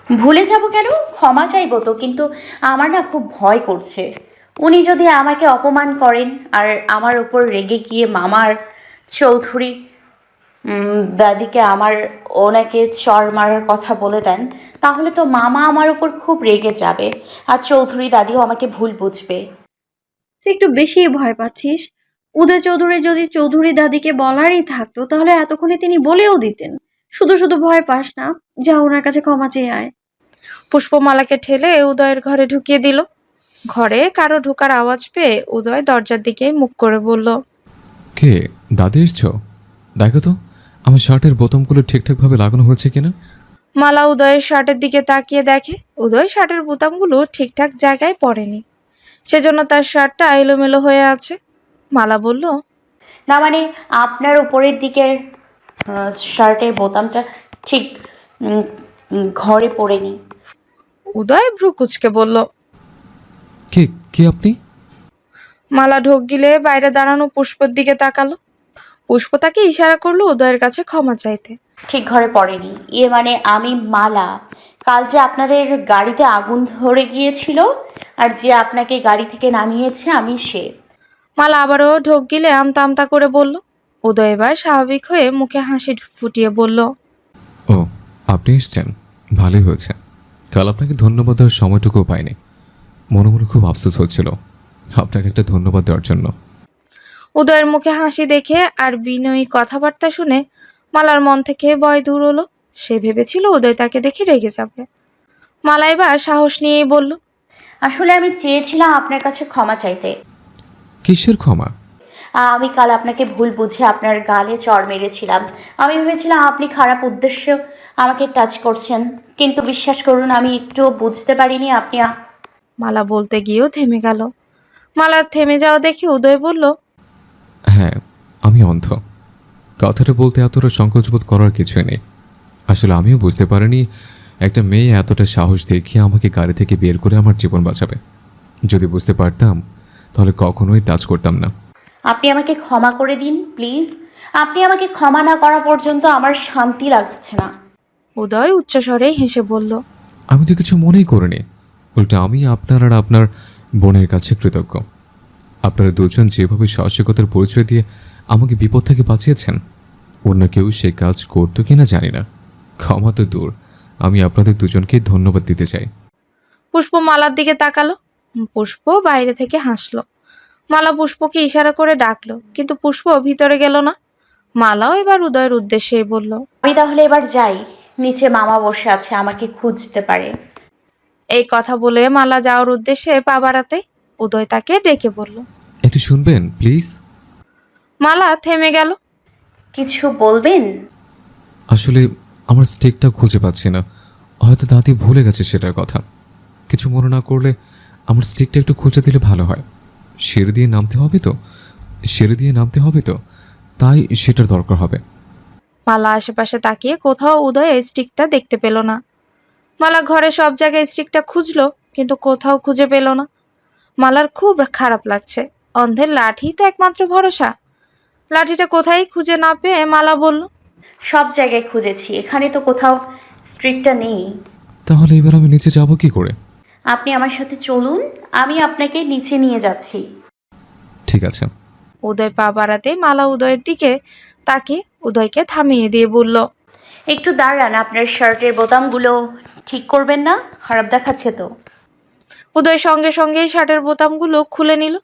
ভুলে যাব কেন? ক্ষমা চাইবো তো, কিন্তু আমার না খুব ভয় করছে। উনি যদি আমাকে অপমান করেন আর আমার উপর রেগে গিয়ে মামার চৌধুরী দাদিকে ওনাকে চড় মারার কথা বলে দেন, তাহলে তো মামা আমার উপর খুব রেগে যাবে আর চৌধুরী দাদিও আমাকে ভুল বুঝবে। তুই একটু বেশি ভয় পাচ্ছিস। উদয় চৌধুরী যদি চৌধুরী দাদিকে বলারই থাকতো তাহলে এতক্ষণে তিনি বলেও দিতেন। শুধু শুধু ভয় পাস না, যা ওনার কাছে ক্ষমা চেয়ে আয়। পুষ্পমালাকে ঠেলে উদয়ের ঘরে ঢুকিয়ে দিল। ঘরে কারো ঢোকার আওয়াজ পেয়ে উদয় দরজার দিকে মুখ করে বলল, কে? দাদি এসছো? দেখো তো আমার শার্টের বোতামগুলো ঠিকঠাকভাবে লাগানো হয়েছে কিনা। মালা উদয়ের শার্টের দিকে তাকিয়ে দেখে উদয় শার্টের বোতামগুলো ঠিকঠাক জায়গায় পড়েনি, সেজন্য তার শার্টটা এলোমেলো হয়ে আছে। মালা বলল, না মানে, আপনার উপরের দিকের শার্টের বোতামটা ঠিক উম, ঘরে পড়েনি। উদয় ভ্রু কুঁচকে বলল। কে? কে আপনি? মালা ঢোক গিলে বাইরে দাঁড়ানো পুষ্পর দিকে তাকালো। পুষ্প তাকে ইশারা করলো উদয়ের কাছে ক্ষমা চাইতে। ঠিক ঘরে পড়েনি, ইয়ে মানে আমি মালা। কাল যে আপনাদের গাড়িতে আগুন ধরে গিয়েছিল আর যে আপনাকে গাড়ি থেকে নামিয়েছে আমি সে। মালা আবারও ঢোক গিলে আমতা আমতা করে বলল। উদয় এবার স্বাভাবিক হয়ে মুখে হাসি ফুটিয়ে বলল, ও, আপনি এসছেন, ভালোই হয়েছে। কাল আপনাকে ধন্যবাদ দেওয়ার সময়টুকুও পাইনি। মনে মনে খুব আফসোস হচ্ছিল আপনাকে একটা ধন্যবাদ দেওয়ার জন্য। উদয়ের মুখে হাসি দেখে আর বিনয়ী কথাবার্তা শুনে মালার মন থেকে ভয় দূর হলো। সে ভেবেছিল উদয় তাকে দেখে রেগে যাবে। মালা এবার সাহস নিয়েই বলল, আসলে আমি চেয়েছিলাম আপনার কাছে ক্ষমা চাইতে। কিসের ক্ষমা? আমি কাল আপনাকে ভুল বুঝে আপনার গালে চড় মেরেছিলাম। আমি ভেবেছিলাম আপনি খারাপ উদ্দেশ্য আমাকে টাচ করছেন, কিন্তু বিশ্বাস করুন আমি একটুও বুঝতে পারিনি আপনি মালা বলতে গিয়েও থেমে গেল। মালার থেমে যাওয়া দেখে উদয় বলল, হ্যাঁ, আমি অন্ধ। কথাটা বলতে এতটা সংকোচবোধ করার কিছুই নেই। আসলে আমিও বুঝতে পারিনি একটা মেয়ে এতটা সাহস দেখিয়ে আমাকে গাড়ি থেকে বের করে আমার জীবন বাঁচাবে। যদি বুঝতে পারতাম তাহলে কখনোই টাচ করতাম না। আপনি আমাকে ক্ষমা করে দিন প্লিজ। আপনি আমাকে ক্ষমা না করা পর্যন্ত আমার শান্তি লাগছে না। উদয় উচ্চস্বরে হেসে বলল, আমি তো কিছু মনেই করিনি। উল্টো আমি আপনার আর আপনার বোনের কাছে কৃতজ্ঞ। আপনারা দুজন যেভাবে সাহসিকতার পরিচয় দিয়ে আমাকে বিপদ থেকে বাঁচিয়েছেন, অন্য কেউ সে কাজ করতো কিনা জানি না। ক্ষমা তো দূর, আমি আপনাদের দুজনকে ধন্যবাদ দিতে চাই। পুষ্প মালার দিকে তাকালো। পুষ্প বাইরে থেকে হাসলো। মালা পুষ্পকে ইশারা করে ডাকলো, কিন্তু পুষ্প ভিতরে গেল না। মালাও এবার উদয়ের উদ্দেশ্যেই বলল, আমি তাহলে এবার যাই, নিচে মামা বসে আছে, আমাকে খুঁজতে পারে। এই কথা বলে মালা যাওয়ার উদ্দেশ্যে পা বাড়াতে উদয় তাকে ডেকে বলল। একটু শুনবেন প্লিজ? মালা থেমে গেল। কিছু বলবেন? আসলে আমার স্টিকটা খুঁজে পাচ্ছি না। হয়তো দাদি ভুলে গেছে সেটার কথা। কিছু মনে না করলে আমার স্টিকটা একটু খুঁজে দিলে ভালো হয়। সিঁড়ি দিয়ে নামতে হবে তো, সিঁড়ি দিয়ে নামতে হবে তো, তাই সেটার দরকার হবে। মালা আশেপাশে তাকিয়ে কোথাও উদয় এই স্টিকটা দেখতে পেল না। মালা ঘরে সব জায়গায় স্টিকটা খুঁজলো, কিন্তু কোথাও খুঁজে পেল না। মালার খুব খারাপ লাগছে। অন্ধের লাঠি তো একমাত্র ভরসা। লাঠিটা কোথায় খুঁজে না পেয়ে মালা বলল, সব জায়গায় খুঁজেছি, এখানে তো কোথাও স্ট্রিটটা নেই। তাহলে এবার আমি নিচে যাব কি করে? আপনি আমার সাথে চলুন, আমি আপনাকে নিচে নিয়ে যাচ্ছি। ঠিক আছে। উদয় পা বাড়াতে মালা উদয়ের দিকে তাকে উদয়কে থামিয়ে দিয়ে বলল, একটু দাঁড়ান, আপনার শার্টের বোতামগুলো ঠিক করবেন না? খারাপ দেখাচ্ছে তো। উদয় সঙ্গে সঙ্গেই শার্টের বোতামগুলো খুলে নিল।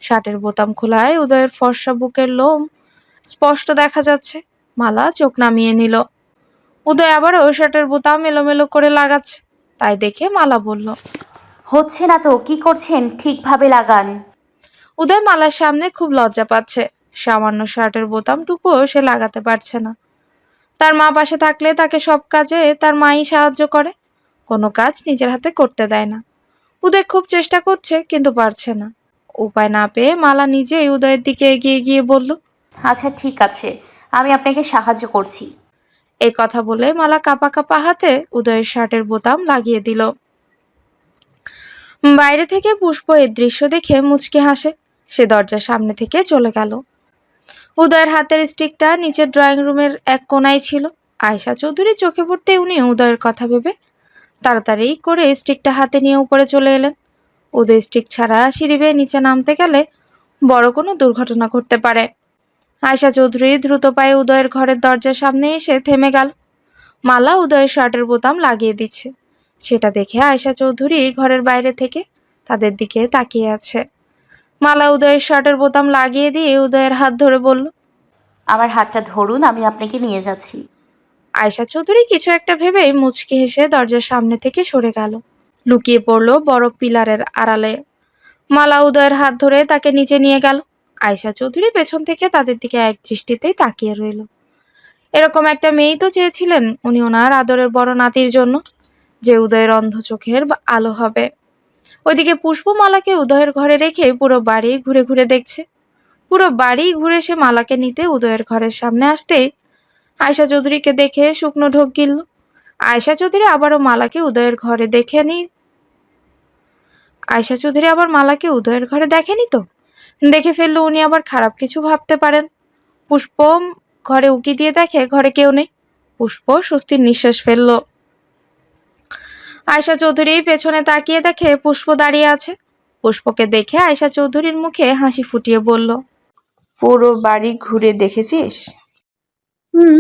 শার্টের বোতাম খোলায় উদয়ের ফর্সা বুকের লোম স্পষ্ট দেখা যাচ্ছে। মালা চোখ নামিয়ে নিল। উদয় আবারও শার্টের বোতাম এলোমেলো করে লাগাচ্ছে। তাই দেখে মালা বলল। হচ্ছে না তো, কি করছেন? ঠিকভাবে লাগান। উদয় মালার সামনে খুব লজ্জা পাচ্ছে। সামান্য শার্টের বোতামটুকুও সে লাগাতে পারছে না। তার মা পাশে থাকলে তাকে সব কাজে তার মাই সাহায্য করে, কোনো কাজ নিজের হাতে করতে দেয় না। উদয় খুব চেষ্টা করছে কিন্তু পারছে না। উপায় না পেয়ে মালা নিজেই উদয়ের দিকে এগিয়ে গিয়ে বলল। আচ্ছা ঠিক আছে, আমি আপনাকে সাহায্য করছি। এই কথা বলে মালা কাঁপা কাঁপা হাতে উদয়ের শার্টের বোতাম লাগিয়ে দিল। বাইরে থেকে পুষ্প এর দৃশ্য দেখে মুচকি হাসে। সে দরজার সামনে থেকে চলে গেল। উদয়ের হাতের স্টিকটা নিচের ড্রয়িং রুমের এক কোনায় ছিল। আয়শা চৌধুরী চোখে পড়তে উনি উদয়ের কথা ভেবে তাড়াতাড়ি করে স্টিকটা হাতে নিয়ে উপরে চলে এলেন। উদয় স্টিক ছাড়া সিঁড়ি বেয়ে নিচে নামতে গেলে বড় কোনো দুর্ঘটনা ঘটতে পারে। আয়শা চৌধুরী দ্রুত পায়ে উদয়ের ঘরের দরজার সামনে এসে থেমে গেল। মালা উদয়ের শার্টের বোতাম লাগিয়ে দিচ্ছে। সেটা দেখে আয়শা চৌধুরী ঘরের বাইরে থেকে তাদের দিকে তাকিয়ে আছে। মালা উদয়ের শার্টের বোতাম লাগিয়ে দিয়ে উদয়ের হাত ধরে বলল, আমার হাতটা ধরুন, আমি আপনাকে নিয়ে যাচ্ছি। আয়শা চৌধুরী কিছু একটা ভেবেই মুচকি হেসে দরজার সামনে থেকে সরে গেল, লুকিয়ে পড়ল বড় পিলারের আড়ালে। মালা উদয়ের হাত ধরে তাকে নিচে নিয়ে গেল। আয়শা চৌধুরী পেছন থেকে তাদের দিকে এক দৃষ্টিতেই তাকিয়ে রইল। এরকম একটা মেয়েই তো চেয়েছিলেন উনি ওনার আদরের বড় নাতির জন্য, যে উদয়ের অন্ধ চোখের আলো হবে। ওইদিকে পুষ্পমালাকে উদয়ের ঘরে রেখে পুরো বাড়ি ঘুরে ঘুরে দেখছে। পুরো বাড়ি ঘুরে সে মালাকে নিতে উদয়ের ঘরের সামনে আসতেই আয়শা চৌধুরীকে দেখে শুকনো ঢোক গিলল। আয়শা চৌধুরী আবারও মালাকে উদয়ের ঘরে দেখেনি। আয়শা চৌধুরী আবার মালাকে উদয়ের ঘরে দেখেনি তো, দেখে ফেললো উনি আবার খারাপ কিছু ভাবতে পারেন। পুষ্প ঘরে উকি দিয়ে দেখে ঘরে কেউ নেই। পুষ্প স্বস্তির নিঃশ্বাস ফেলল। আয়শা চৌধুরী পেছনে তাকিয়ে দেখে পুষ্প দাঁড়িয়ে আছে। পুষ্পকে দেখে আয়শা চৌধুরীর মুখে হাসি ফুটিয়ে বলল, পুরো বাড়ি ঘুরে দেখেছিস? হুম।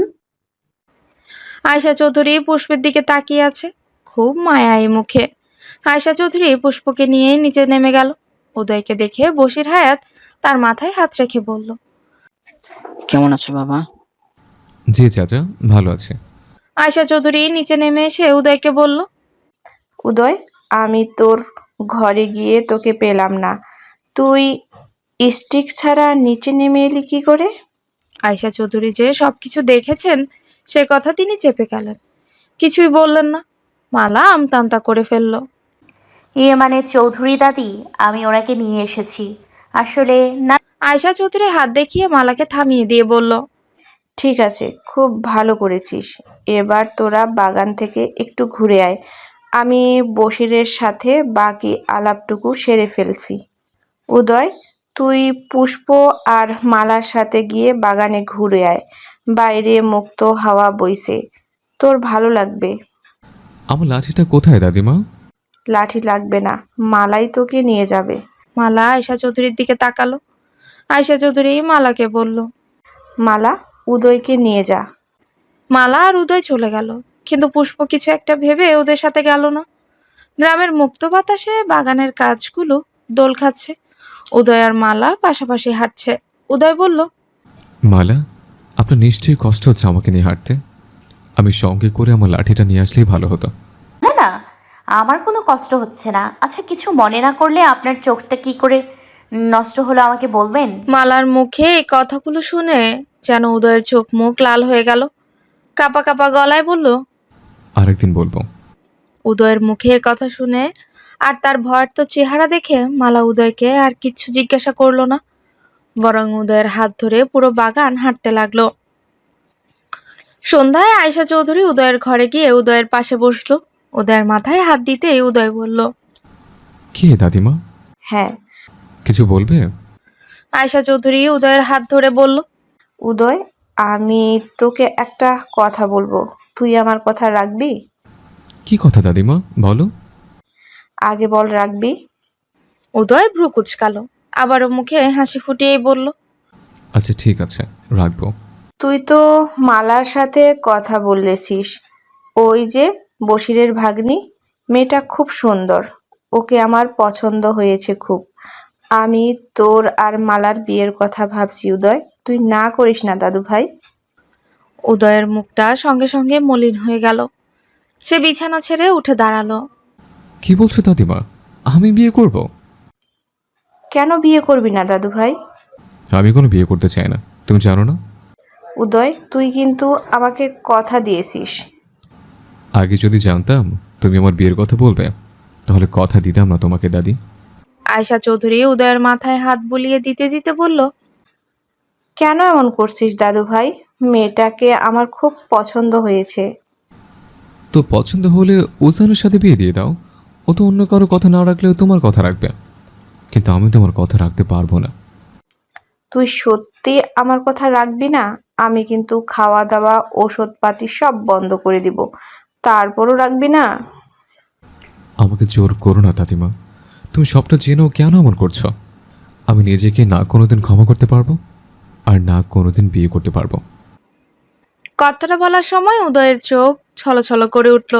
আয়শা চৌধুরী পুষ্পের দিকে তাকিয়ে আছে, খুব মায়া এই মুখে। আয়শা চৌধুরী পুষ্পকে নিয়ে নিচে নেমে গেল। উদয়কে দেখে বশির হায়াত তার মাথায় হাত রেখে বলল, কেমন আছো বাবা? জি চাচা, ভালো আছে। আয়শা চৌধুরী নিচে নেমে এসে উদয়কে বলল, উদয়, আমি তোর ঘরে গিয়ে তোকে পেলাম না। তুই স্টিক ছাড়া নিচে নেমে এলি কি করে? আয়শা চৌধুরী যে সবকিছু দেখেছেন সে কথা তিনি চেপে গেলেন, কিছুই বললেন না। মালা আমতা আমতা করে ফেলল। ইয়ে মানে চৌধুরী দাদি, আমি ওনাকে নিয়ে এসেছি। আসলে না। আয়শা চৌধুরী হাত দেখিয়ে মালাকে থামিয়ে দিয়ে বলল, ঠিক আছে, খুব ভালো করেছিস। এবার তোরা বাগান থেকে একটু ঘুরে আয়। আমি বশিরের সাথে বাকি আলাপটুকু সেরে ফেলছি। উদয়, তুই পুষ্প আর মালার সাথে গিয়ে বাগানে ঘুরে আয়। বাইরে মুক্ত হাওয়া বইছে, তোর ভালো লাগবে। আমার লাঠিটা কোথায় দাদিমা? লাঠি লাগবে না, মালাই তোকে নিয়ে যাবে। মালা আয়শা চৌধুরীর দিকে তাকালো। আয়শা চৌধুরী মালাকে বলল, মালা, উদয়কে নিয়ে যা। মালা আর উদয় চলে গেল, কিন্তু পুষ্প কিছু একটা ভেবে ওদের সাথে গেল না। গ্রামের মুক্ত বাতাসে বাগানের গাছগুলো দোল খাচ্ছে। উদয় আর মালা পাশাপাশি হাঁটছে। উদয় বলল, মালা, আপনার নিশ্চয়ই কষ্ট হচ্ছে আমাকে নিয়ে হাঁটতে। আমি সঙ্গে করে আমার লাঠিটা নিয়ে আসলেই ভালো হতো। না না, আমার কোনো কষ্ট হচ্ছে না। আচ্ছা, কিছু মনে না করলে আপনার চোখটা কি করে নষ্ট হলো আমাকে বলবেন? মালার মুখে এই কথাগুলো শুনে যেন উদয়ের চোখ মুখ লাল হয়ে গেল। কাপা কাপা গলায় বলল, আরেকদিন বলবো। উদয়ের মুখে এ কথা শুনে আর তার ভয়ের তো চেহারা দেখে মালা উদয়কে আর কিচ্ছু জিজ্ঞাসা করলো না, বরং উদয়ের হাত ধরে পুরো বাগান হাঁটতে লাগলো। সন্ধ্যায় আয়শা চৌধুরী উদয়ের ঘরে গিয়ে উদয়ের পাশে বসলো। উদয়ের মাথায় হাত দিতেই উদয় বলল, কে দাদিমা? হ্যাঁ। কিছু বলবে? আয়শা চৌধুরী উদয়ের হাত ধরে বলল, উদয়, আমি তোকে একটা কথা বলবো, তুই আমার কথা রাখবি? কি কথা দাদিমা, বলো। আগে বল, রাখবি? উদয় ভ্রু কুচকালো, আবারও মুখে হাসি ফুটিয়েই বলল, আচ্ছা ঠিক আছে, রাখবো। তুই তো মালার সাথে কথা বলেছিস। ওই যে বশিরের ভাগ্নি, মেয়েটা খুব সুন্দর। ওকে আমার পছন্দ হয়েছে খুব। আমি তোর আর মালার বিয়ের কথা ভাবছি উদয়, তুই না করিস না দাদু ভাই। উদয়ের মুখটা সঙ্গে সঙ্গে মলিন হয়ে গেল। সে বিছানা ছেড়ে উঠে দাঁড়ালো। কি বলছো দাদিমা, আমি বিয়ে করব? কেন বিয়ে করবি না দাদু ভাই? আমি কোনো বিয়ে করতে চাই না, তুমি জানো না। উদয়, তুই কিন্তু আমাকে কথা দিয়েছিস। আগে যদি জানতাম তুমি আমার বিয়ের কথা বলবে, তাহলে কথা দিতাম না তোমাকে দাদি। আয়শা চৌধুরী উদয়ের মাথায় হাত বুলিয়ে দিতে দিতে বলল, কেন এমন করছিস দাদু ভাই? মেয়েটাকে আমার খুব পছন্দ হয়েছে। তো পছন্দ হলে ওজানের সাথে বিয়ে দিয়ে দাও। ও তো অন্য কারো কথা না রাখলেও তোমার কথা রাখবে, কিন্তু আমি তোমার কথা রাখতে পারবো না। তুই সত্যি আমার কথা রাখবি না? আমি কিন্তু খাওয়া দাওয়া ওষুধপাতি সব বন্ধ করে দিব। তারপরও রাখবি না? আমাকে জোর করো না দাদিমা। তুমি সবটা জেনেও কেন এমন করছো? আমি নিজেকে না কোনোদিন ক্ষমা করতে পারবো, আর না কোনোদিন বিয়ে করতে পারবো। কথাটা বলার সময় উদয়ের চোখ ছলছল করে উঠল।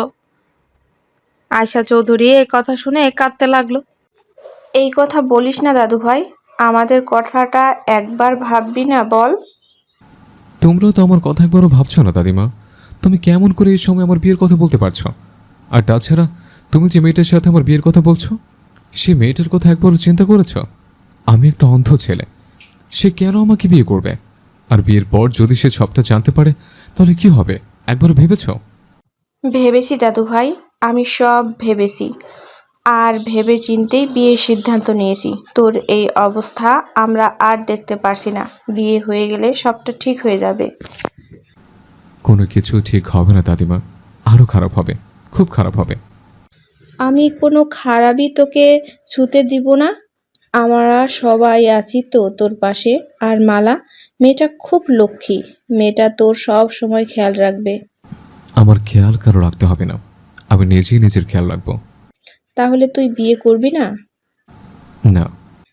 আয়শা চৌধুরী এই কথা শুনে কাঁদতে লাগলো। এই কথা বলিস না দাদু ভাই, আমাদের কথাটা একবার ভাববি না বল? তোমরাও তো আমার কথা একবারও ভাবছো না দাদিমা। তুমি কেমন করে এই সময় আমার বিয়ের কথা বলতে পারছো? আর তাছাড়া তুমি যে মেয়েটার সাথে আমার বিয়ের কথা বলছো, সে মেয়েটার কথা একবারও চিন্তা করেছো? আমি একটা অন্ধ ছেলে, সে কেন আমাকে বিয়ে করবে? আর বিয়ের পর যদি সে সবটা জানতে পারে তাহলে কি হবে, একবারও ভেবেছো? ভেবেছি দাদু ভাই, আমি সব ভেবেছি। আর ভেবে চিন্তেই বিয়ের সিদ্ধান্ত নিয়েছি। তোর এই অবস্থা আমরা আর দেখতে পারছি না। বিয়ে হয়ে গেলে সবটা ঠিক হয়ে যাবে। কোনো কিছু ঠিক হবে না দাদিমা, আরও খারাপ হবে, খুব খারাপ হবে। আমি কোনো খারাপই তোকে ছুতে দিব না। আমরা সবাই আছি তো তোর পাশে। আর মালা, মেয়েটা খুব লক্ষ্মী। মেয়েটা তোর সব সময় খেয়াল রাখবে। আমার খেয়াল কারো রাখতে হবে না, আমি নিজেই নিজের খেয়াল রাখবো। তাহলে তুই বিয়ে করবি না? না।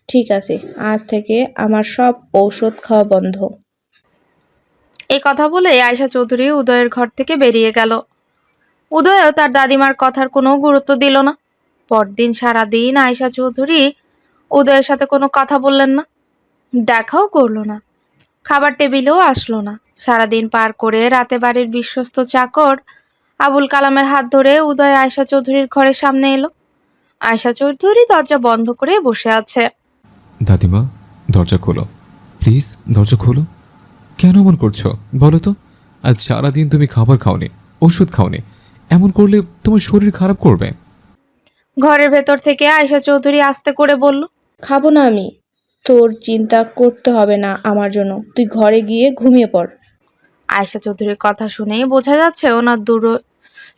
ঠিক আছে, আজ থেকে আমার সব ঔষধ খাওয়া বন্ধ। এই কথা বলে আয়শা চৌধুরী উদয়ের ঘর থেকে বেরিয়ে গেল। উদয়ও তার দাদিমার কথার কোনো গুরুত্ব দিল না। পরদিন সারাদিন আয়শা চৌধুরী উদয়ের সাথে কোনো কথা বললেন না, দেখাও করলো না, খাবার টেবিলেও আসলো না। সারাদিন পার করে রাতে বাড়ির বিশ্বস্ত চাকর আবুল কালামের হাত ধরে উদয় আয়শা চৌধুরীর ঘরের সামনে এলো। আয়শা চৌধুরী দরজা বন্ধ করে বসে আছে। দাদিমা, দরজা খোলো প্লিজ, দরজা খোলো। কেন এমন করছো বলো তো? আজ সারাদিন তুমি খাবার খাওনি, ওষুধ খাওনি, এমন করলে তোমার শরীর খারাপ করবে। ঘরের ভেতর থেকে আয়শা চৌধুরী আস্তে করে বলল, খাবো না আমি। তোর চিন্তা করতে হবে না আমার জন্য। তুই ঘরে গিয়ে ঘুমিয়ে পড়। আয়শা চৌধুরীর কথা শুনেই বোঝা যাচ্ছে ওনার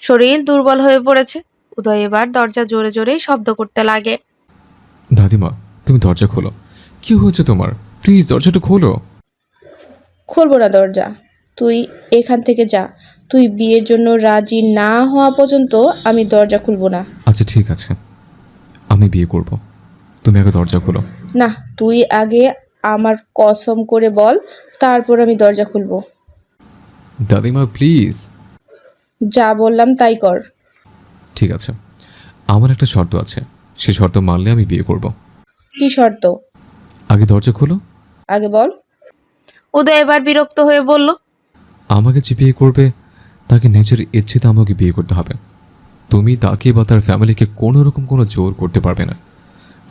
শরীর দুর্বল হয়ে পড়েছে। উদয় এবার দরজা জোরে জোরেই শব্দ করতে লাগে। দাদিমা, তুমি দরজা খোলো। কি হয়েছে তোমার? প্লিজ দরজাটা খোলো। খুলবো না দরজা। তুই এখান থেকে যা। তুই বিয়ের জন্য রাজি না হওয়া পর্যন্ত আমি দরজা খুলবো না। আচ্ছা ঠিক আছে, আমি বিয়ে করব, তুমি আগে দরজা খোলো। না, তুই আগে আমার কসম করে বল, তারপর আমি দরজা খুলবো। দাদিমা প্লিজ। যা বললাম তাই কর। ঠিক আছে, আমার একটা শর্ত আছে, সে শর্ত মানলে আমি বিয়ে করব। কি শর্ত? আগে দরজা খোলো। আগে বল। উদয় এবার বিরক্ত হয়ে বলল, আমাকে যে বিয়ে করবে তাকে নিজের ইচ্ছেতে আমাকে বিয়ে করতে হবে। তুমি তাকে বা তার ফ্যামিলিকে কোনো রকম কোনো জোর করতে পারবে না।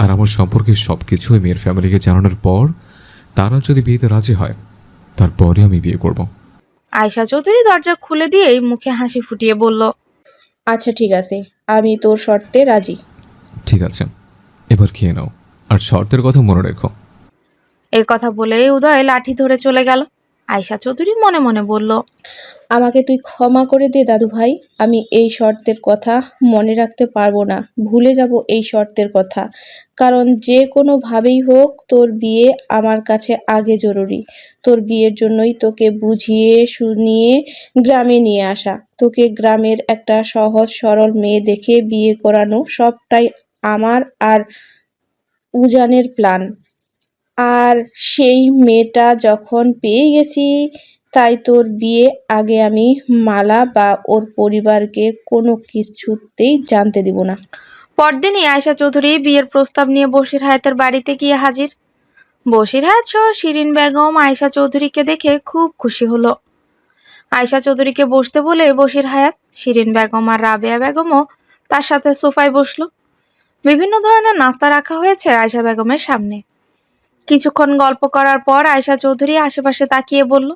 আর আমার সম্পর্কে সব কিছু ওই মেয়ের ফ্যামিলিকে জানানোর পর তারা যদি বিয়েতে রাজি হয়, তারপরে আমি বিয়ে করব। আয়শা চৌধুরী দরজা খুলে দিয়েই মুখে হাসি ফুটিয়ে বলল, আচ্ছা ঠিক আছে, আমি তোর শর্তে রাজি। ঠিক আছে, এবার খেয়ে নাও, আর শর্তের কথা মনে রেখো। এই কথা বলে উদয় লাঠি ধরে চলে গেল। আয়শা চৌধুরী মনে মনে বলল, আমাকে তুই ক্ষমা করে দে দাদু ভাই। আমি এই শর্তের কথা মনে রাখতে পারবো না, ভুলে যাব এই শর্তের কথা। কারণ যে কোনোভাবেই হোক তোর বিয়ে আমার কাছে আগে জরুরি। তোর বিয়ের জন্যই তোকে বুঝিয়ে শুনিয়ে গ্রামে নিয়ে আসা। তোকে গ্রামের একটা সহজ সরল মেয়ে দেখে বিয়ে করানো, সবটাই আমার আর উজানের প্ল্যান। আর সেই মেয়েটা যখন পেয়ে গেছি, তাই তোর বিয়ে আগে আমি মালা বা ওর পরিবারকে কোনো কিছুতেই জানতে দিব না। পরদিনই আয়শা চৌধুরী বিয়ের প্রস্তাব নিয়ে বশির হায়াতের বাড়িতে গিয়ে হাজির। বশির হায়াত সহ শিরিন বেগম আয়শা চৌধুরীকে দেখে খুব খুশি হলো। আয়শা চৌধুরীকে বসতে বলে বশির হায়াত, শিরিন বেগম আর রাবেয়া বেগমও তার সাথে সোফায় বসলো। বিভিন্ন ধরনের নাস্তা রাখা হয়েছে আয়শা বেগমের সামনে। কিছুক্ষণ গল্প করার পর আয়শা চৌধুরী আশেপাশে তাকিয়ে বলল,